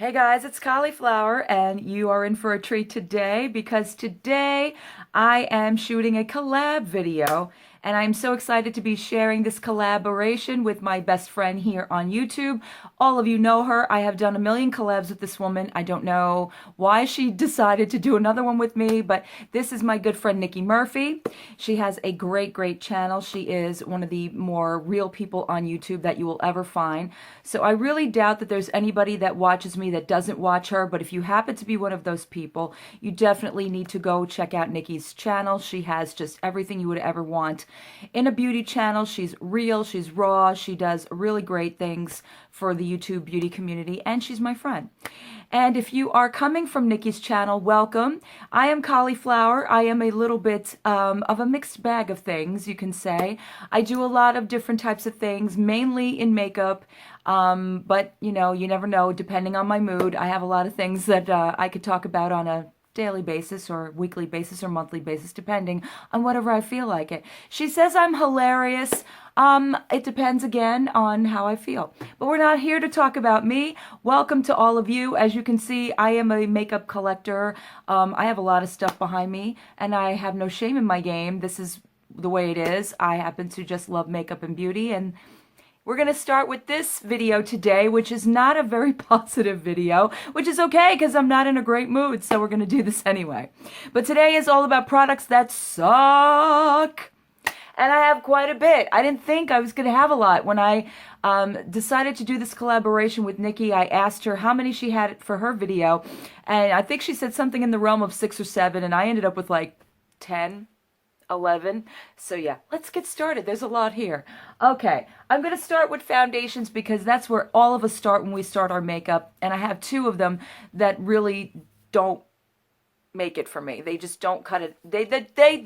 Hey guys, it's Cauliflower, and you are in for a treat today because today I am shooting a collab video, and I'm so excited to be sharing this collaboration with my best friend here on YouTube. All of you know her. I have done a million collabs with this woman. I don't know why she decided to do another one with me, but this is my good friend Niki Murphy. She has a great channel. She is one of the more real people on YouTube that you will ever find. So I really doubt that there's anybody that watches me that doesn't watch her, but if you happen to be one of those people, you definitely need to go check out Niki's channel. She has just everything you would ever want in a beauty channel. She's real, she's raw, she does really great things for the YouTube beauty community, and she's my friend. And if you are coming from Niki's channel, welcome. I am Cauliflower. I am a little bit of a mixed bag of things, you can say. I do a lot of different types of things, mainly in makeup, but you know, you never know, depending on my mood. I have a lot of things that I could talk about on a daily basis or weekly basis or monthly basis, depending on whatever I feel like it. She says I'm hilarious. It depends again on how I feel. But we're not here to talk about me. Welcome to all of you. As you can see, I am a makeup collector. I have a lot of stuff behind me, and I have no shame in my game. This is the way it is. I happen to just love makeup and beauty, and we're going to start with this video today, which is not a very positive video, which is okay because I'm not in a great mood, so we're going to do this anyway. But today is all about products that suck. And I have quite a bit. I didn't think I was going to have a lot. When I decided to do this collaboration with Niki, I asked her how many she had for her video, and I think she said something in the realm of 6 or 7, and I ended up with like 10. 11. So yeah, let's get started. There's a lot here. Okay, I'm going to start with foundations because that's where all of us start when we start our makeup, and I have 2 of them that really don't make it for me. They just don't cut it. They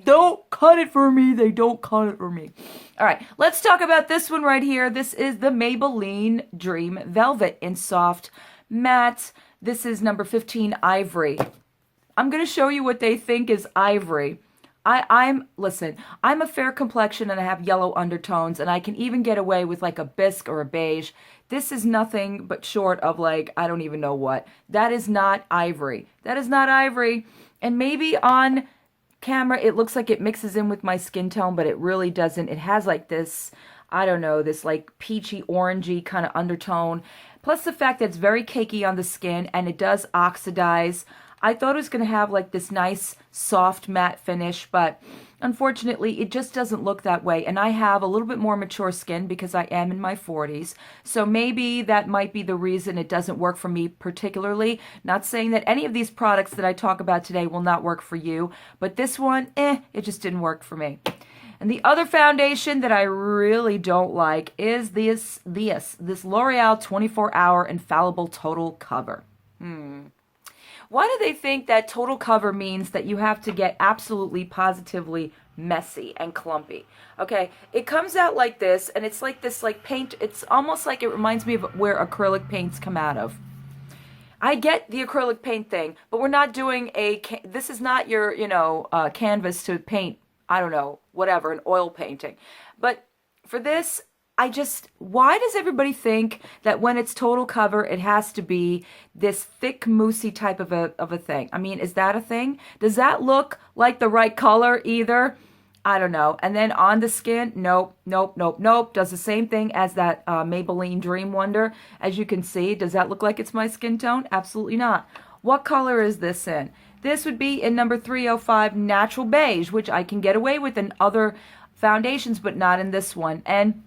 don't cut it for me. They don't cut it for me. All right, let's talk about this one right here. This is the Maybelline Dream Velvet in Soft Matte. This is number 15, Ivory. I'm going to show you what they think is ivory. Listen, I'm a fair complexion and I have yellow undertones, and I can even get away with like a bisque or a beige. This is nothing but short of like, I don't even know what. That is not ivory. That is not ivory. And maybe on camera it looks like it mixes in with my skin tone, but it really doesn't. It has like this, I don't know, this like peachy orangey kind of undertone. Plus the fact that it's very cakey on the skin and it does oxidize. I thought it was going to have like this nice soft matte finish, but unfortunately it just doesn't look that way. And I have a little bit more mature skin because I am in my 40s. So maybe that might be the reason it doesn't work for me particularly. Not saying that any of these products that I talk about today will not work for you, but this one, it just didn't work for me. And the other foundation that I really don't like is this L'Oreal 24-Hour Infallible Total Cover. Why do they think that total cover means that you have to get absolutely, positively messy and clumpy? Okay, it comes out like this, and it's like this like paint. It's almost like it reminds me of where acrylic paints come out of. I get the acrylic paint thing, but we're not doing this is not your, canvas to paint, I don't know, whatever, an oil painting. But for this, why does everybody think that when it's total cover, it has to be this thick, moussey type of a thing? I mean, is that a thing? Does that look like the right color either? I don't know. And then on the skin, nope. Does the same thing as that Maybelline Dream Wonder. As you can see, does that look like it's my skin tone? Absolutely not. What color is this in? This would be in number 305, Natural Beige, which I can get away with in other foundations, but not in this one. And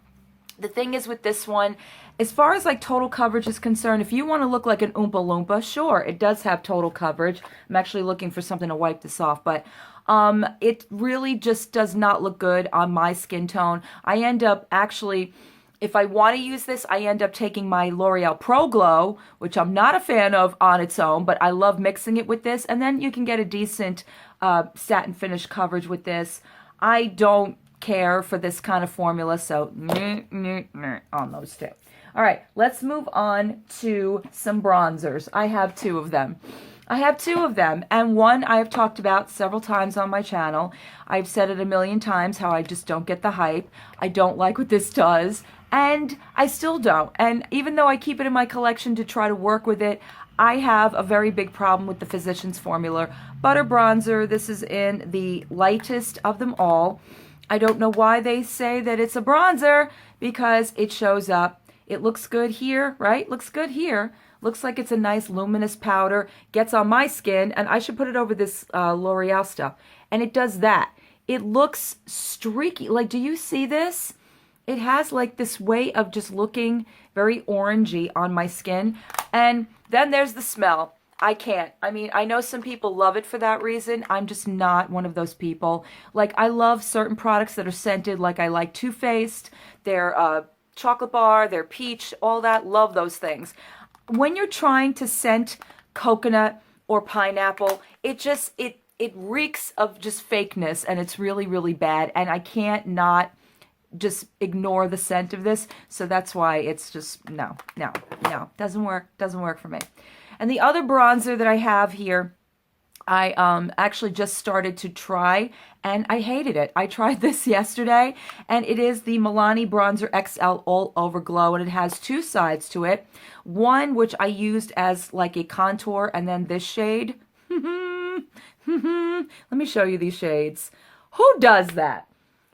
the thing is with this one, as far as like total coverage is concerned, if you want to look like an Oompa Loompa, sure, it does have total coverage. I'm actually looking for something to wipe this off, but it really just does not look good on my skin tone. I end up actually, if I want to use this, I end up taking my L'Oreal Pro Glow, which I'm not a fan of on its own, but I love mixing it with this, and then you can get a decent satin finish coverage with this. I don't care for this kind of formula, so on those 2. All right, let's move on to some bronzers. I have 2 of them. And one I have talked about several times on my channel. I've said it a million times how I just don't get the hype. I don't like what this does, and I still don't. And even though I keep it in my collection to try to work with it, I have a very big problem with the Physicians Formula Butter Bronzer. This is in the lightest of them all. I don't know why they say that it's a bronzer, because it shows up. It looks good here, right? Looks good here. Looks like it's a nice luminous powder. Gets on my skin, and I should put it over this L'Oreal stuff. And it does that. It looks streaky. Like, do you see this? It has like this way of just looking very orangey on my skin. And then there's the smell. I can't. I mean, I know some people love it for that reason. I'm just not one of those people. Like, I love certain products that are scented. Like, I like Too Faced, their chocolate bar, their peach, all that. Love those things. When you're trying to scent coconut or pineapple, it reeks of just fakeness, and it's really, really bad. And I can't not just ignore the scent of this. So that's why it's just, no. Doesn't work for me. And the other bronzer that I have here, I actually just started to try, and I hated it. I tried this yesterday, and it is the Milani Bronzer XL All Over Glow, and it has two sides to it. One, which I used as like a contour, and then this shade. Let me show you these shades. Who does that?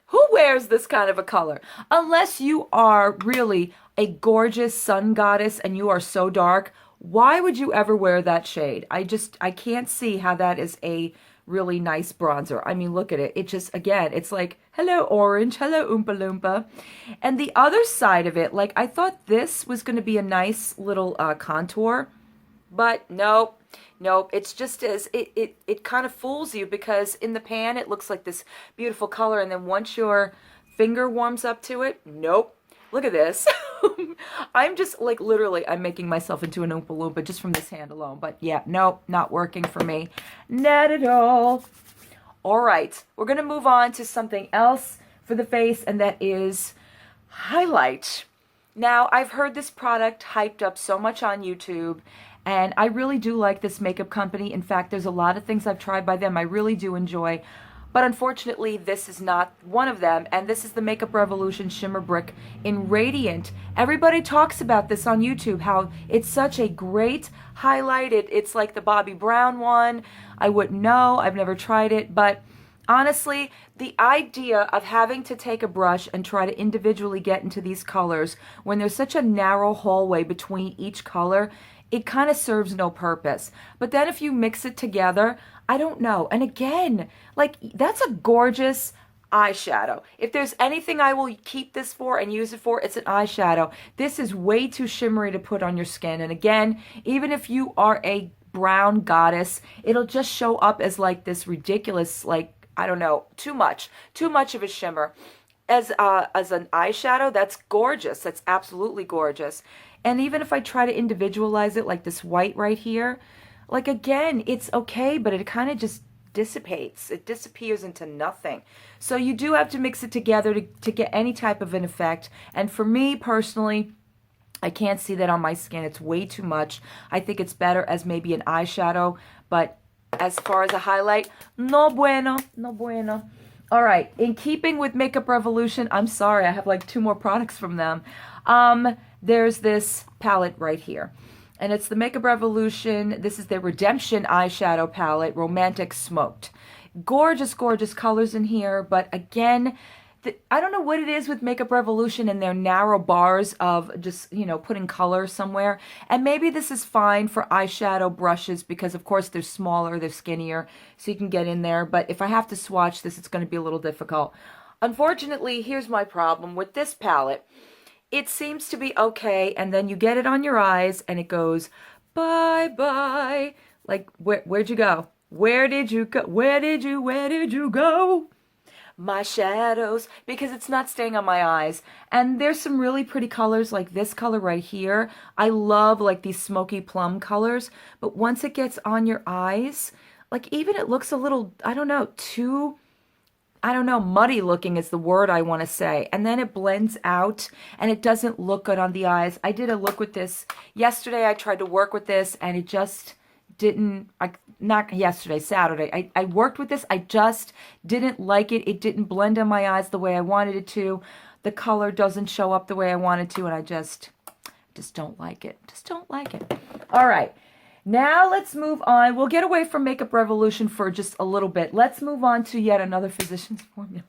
Who wears this kind of a color? Unless you are really a gorgeous sun goddess and you are so dark, why would you ever wear that shade? I can't see how that is a really nice bronzer. I mean, look at it. It just, again, it's like, hello orange, hello Oompa Loompa. And the other side of it, like, I thought this was going to be a nice little contour, but nope. It's just as, it kind of fools you, because in the pan it looks like this beautiful color, and then once your finger warms up to it, nope. Look at this. I'm just like, literally, I'm making myself into an Oompa Loompa just from this hand alone. But yeah, nope, not working for me. Not at all. All right, we're going to move on to something else for the face, and that is highlight. Now, I've heard this product hyped up so much on YouTube, and I really do like this makeup company. In fact, there's a lot of things I've tried by them I really do enjoy. But unfortunately, this is not one of them, and this is the Makeup Revolution Shimmer Brick in Radiant. Everybody talks about this on YouTube, how it's such a great highlight. It's like the Bobbi Brown one. I wouldn't know. I've never tried it, but honestly, the idea of having to take a brush and try to individually get into these colors when there's such a narrow hallway between each color, it kind of serves no purpose. But then if you mix it together, I don't know. And again, like, that's a gorgeous eyeshadow. If there's anything I will keep this for and use it for, it's an eyeshadow. This is way too shimmery to put on your skin. And again, even if you are a brown goddess, it'll just show up as like this ridiculous, like, I don't know, too much of a shimmer. As an eyeshadow, that's gorgeous. That's absolutely gorgeous. And even if I try to individualize it, like this white right here, like, again, it's okay, but it kind of just dissipates. It disappears into nothing. So you do have to mix it together to get any type of an effect. And for me personally, I can't see that on my skin. It's way too much. I think it's better as maybe an eyeshadow, but as far as a highlight, no bueno, no bueno. All right, in keeping with Makeup Revolution, I'm sorry, I have like 2 more products from them. There's this palette right here, and it's the Makeup Revolution. This is their Redemption eyeshadow palette, Romantic Smoked. Gorgeous, gorgeous colors in here, but again, I don't know what it is with Makeup Revolution and their narrow bars of just, you know, putting color somewhere. And maybe this is fine for eyeshadow brushes because, of course, they're smaller, they're skinnier, so you can get in there. But if I have to swatch this, it's going to be a little difficult. Unfortunately, here's my problem with this palette. It seems to be okay, and then you get it on your eyes, and it goes, bye-bye. Like, where'd you go? Where did you go? Where did you go? My shadows, because it's not staying on my eyes. And there's some really pretty colors like this color right here. I love like these smoky plum colors, but once it gets on your eyes, like even it looks a little, I don't know, muddy looking is the word I want to say. And then it blends out and it doesn't look good on the eyes. I did a look with this yesterday. I tried to work with this and it just didn't, not yesterday, Saturday. I worked with this. I just didn't like it. It didn't blend on my eyes the way I wanted it to. The color doesn't show up the way I wanted to, and I just don't like it. Just don't like it. All right. Now let's move on. We'll get away from Makeup Revolution for just a little bit. Let's move on to yet another Physicians Formula.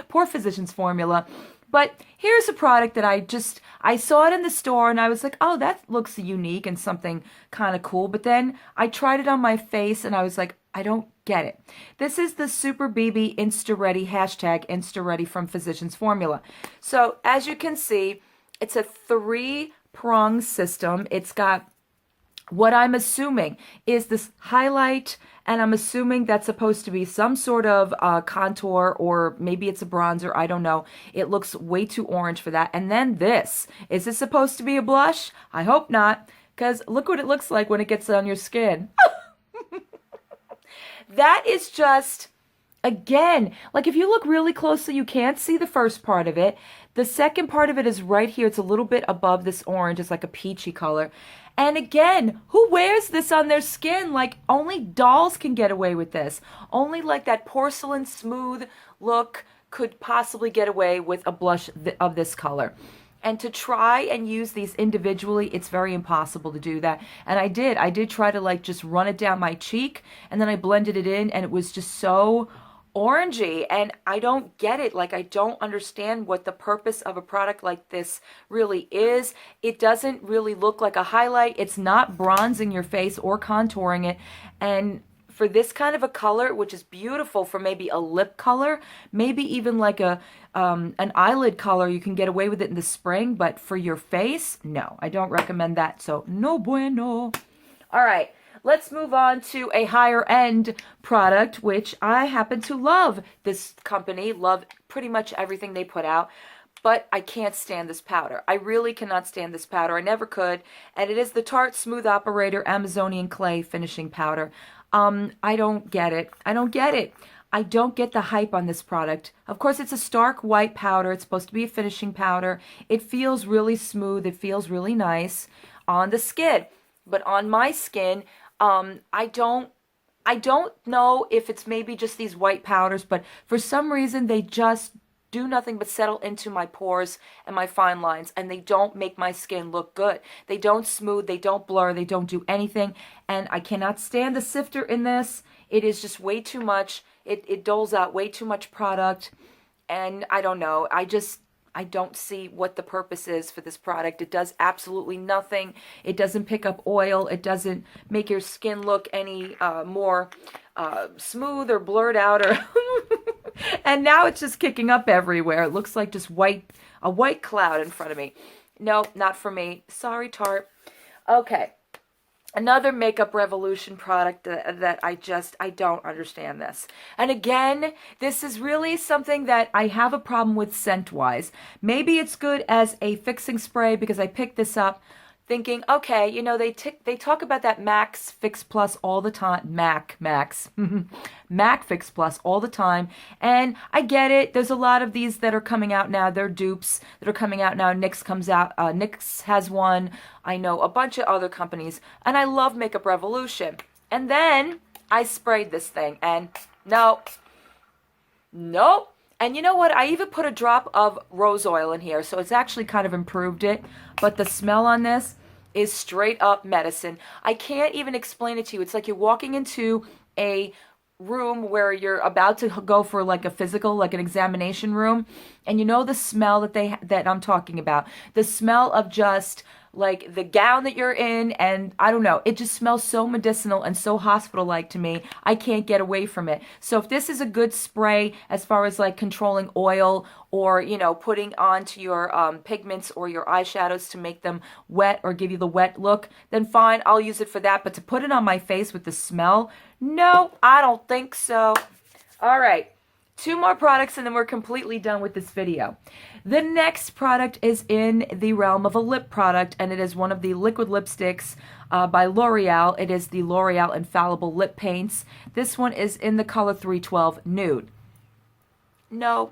Poor Physicians Formula. But here's a product that I saw it in the store and I was like, oh, that looks unique and something kind of cool. But then I tried it on my face and I was like, I don't get it. This is the Super BB Insta Ready, hashtag Insta Ready from Physicians Formula. So as you can see, it's a 3-prong system. It's got what I'm assuming is this highlight, and I'm assuming that's supposed to be some sort of contour, or maybe it's a bronzer, I don't know. It looks way too orange for that. And then this. Is this supposed to be a blush? I hope not, because look what it looks like when it gets on your skin. That is just, again, like if you look really closely, you can't see the first part of it. The second part of it is right here. It's a little bit above this orange. It's like a peachy color. And again, who wears this on their skin? Like, only dolls can get away with this. Only like that porcelain smooth look could possibly get away with a blush of this color. And to try and use these individually, it's very impossible to do that. And I did try to like just run it down my cheek, and then I blended it in, and it was just so orangey, and I don't get it. Like, I don't understand what the purpose of a product like this really is. It doesn't really look like a highlight. It's not bronzing your face or contouring it. And for this kind of a color, which is beautiful for maybe a lip color, maybe even like a an eyelid color, you can get away with it in the spring, but for your face, no, I don't recommend that. So no bueno. All right. Let's move on to a higher end product, which I happen to love. This company, love pretty much everything they put out, but I can't stand this powder. I really cannot stand this powder. I never could. And it is the Tarte Smooth Operator Amazonian Clay Finishing Powder. I don't get it. I don't get it. I don't get the hype on this product. Of course, it's a stark white powder. It's supposed to be a finishing powder. It feels really smooth. It feels really nice on the skin. But on my skin, I don't know if it's maybe just these white powders, but for some reason they just do nothing but settle into my pores and my fine lines, and they don't make my skin look good. They don't smooth, they don't blur, they don't do anything, and I cannot stand the sifter in this. It is just way too much. It doles out way too much product, and I don't know. I don't see what the purpose is for this product. It does absolutely nothing. It doesn't pick up oil. It doesn't make your skin look any more smooth or blurred out. Or and now it's just kicking up everywhere. It looks like just a white cloud in front of me. No, not for me. Sorry, Tarte. Okay. Another Makeup Revolution product that I don't understand this. And again, this is really something that I have a problem with scent-wise. Maybe it's good as a fixing spray because I picked this up thinking, okay, you know, they talk about that Max Fix Plus all the time. Mac Fix Plus all the time. And I get it. There's a lot of these that are coming out now. They're dupes that are coming out now. NYX comes out. NYX has one. I know a bunch of other companies. And I love Makeup Revolution. And then I sprayed this thing. And nope. And you know what? I even put a drop of rose oil in here, so it's actually kind of improved it. But the smell on this is straight up medicine. I can't even explain it to you. It's like you're walking into a room where you're about to go for like a physical, like an examination room, and you know the smell that I'm talking about. The smell of just like the gown that you're in, and I don't know, it just smells so medicinal and so hospital-like to me. I can't get away from it. So if this is a good spray as far as like controlling oil, or, you know, putting onto your pigments or your eyeshadows to make them wet or give you the wet look, then fine, I'll use it for that. But to put it on my face with the smell, no, I don't think so. All right. 2 more products and then we're completely done with this video. The next product is in the realm of a lip product, and it is one of the liquid lipsticks by L'Oreal. It is the L'Oreal Infallible Lip Paints. This one is in the color 312 Nude. No.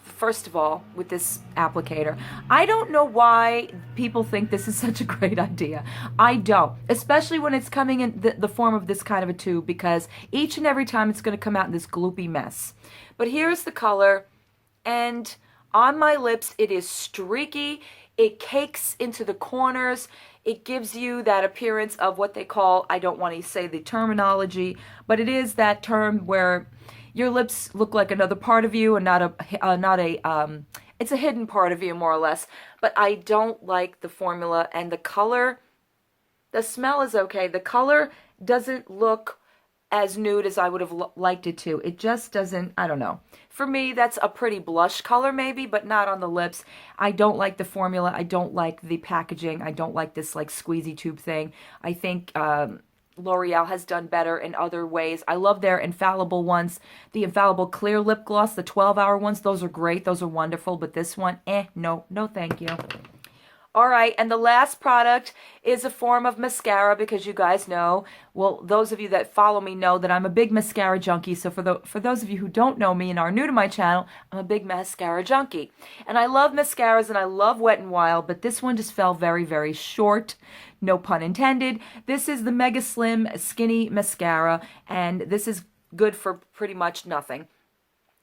First of all, with this applicator, I don't know why people think this is such a great idea. I don't, especially when it's coming in the form of this kind of a tube, because each and every time it's going to come out in this gloopy mess. But here's the color, and on my lips, it is streaky. It cakes into the corners. it gives you that appearance of what they call, I don't want to say the terminology, but it is that term where your lips look like another part of you and it's a hidden part of you more or less. But I don't like the formula, and the color, the smell is okay. The color doesn't look as nude as I would have liked it to. It just doesn't, I don't know. For me, that's a pretty blush color maybe, but not on the lips. I don't like the formula. I don't like the packaging. I don't like this like squeezy tube thing. I think L'Oreal has done better in other ways. I love their infallible ones. The infallible clear lip gloss, the 12-hour ones, those are great. Those are wonderful. But this one, no thank you. All right, and the last product is a form of mascara because you guys know, well, those of you that follow me know that I'm a big mascara junkie. So for those of you who don't know me and are new to my channel, I'm a big mascara junkie. And I love mascaras and I love Wet n Wild, but this one just fell very, very short. No pun intended. This is the Mega Slim Skinny Mascara, and this is good for pretty much nothing.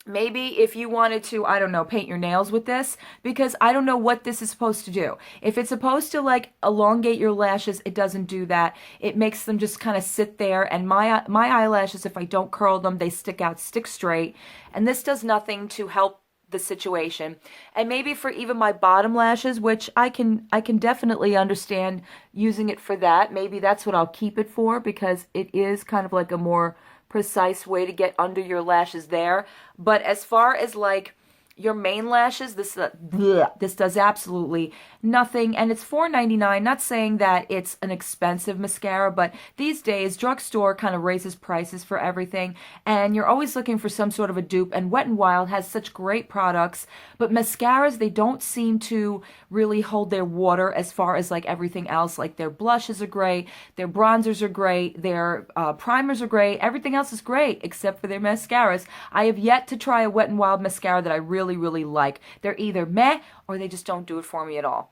Maybe if you wanted to, I don't know, paint your nails with this, because I don't know what this is supposed to do. If it's supposed to like elongate your lashes, it doesn't do that. It makes them just kind of sit there, and my eyelashes, if I don't curl them, they stick out, stick straight, and this does nothing to help the situation. And maybe for even my bottom lashes, which I can definitely understand using it for that. Maybe that's what I'll keep it for, because it is kind of like a more precise way to get under your lashes there. But as far as like your main lashes, this does absolutely nothing, and it's $4.99. Not saying that it's an expensive mascara, but these days drugstore kind of raises prices for everything, and you're always looking for some sort of a dupe, and Wet n Wild has such great products, but mascaras, they don't seem to really hold their water as far as like everything else. Like their blushes are great, their bronzers are great, their primers are great, everything else is great except for their mascaras. I have yet to try a Wet n Wild mascara that I really like. They're either meh or they just don't do it for me at all.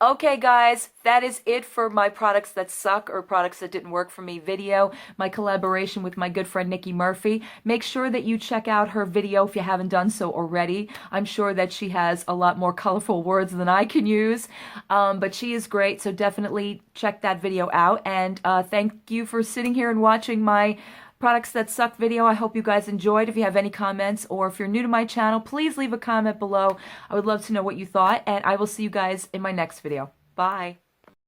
Okay guys, that is it for my products that suck or products that didn't work for me video, my collaboration with my good friend Niki Murphy. Make sure that you check out her video if you haven't done so already. I'm sure that she has a lot more colorful words than I can use, but she is great, so definitely check that video out. And thank you for sitting here and watching my products that suck video. I hope you guys enjoyed. If you have any comments, or if you're new to my channel, please leave a comment below. I would love to know what you thought, and I will see you guys in my next video. Bye.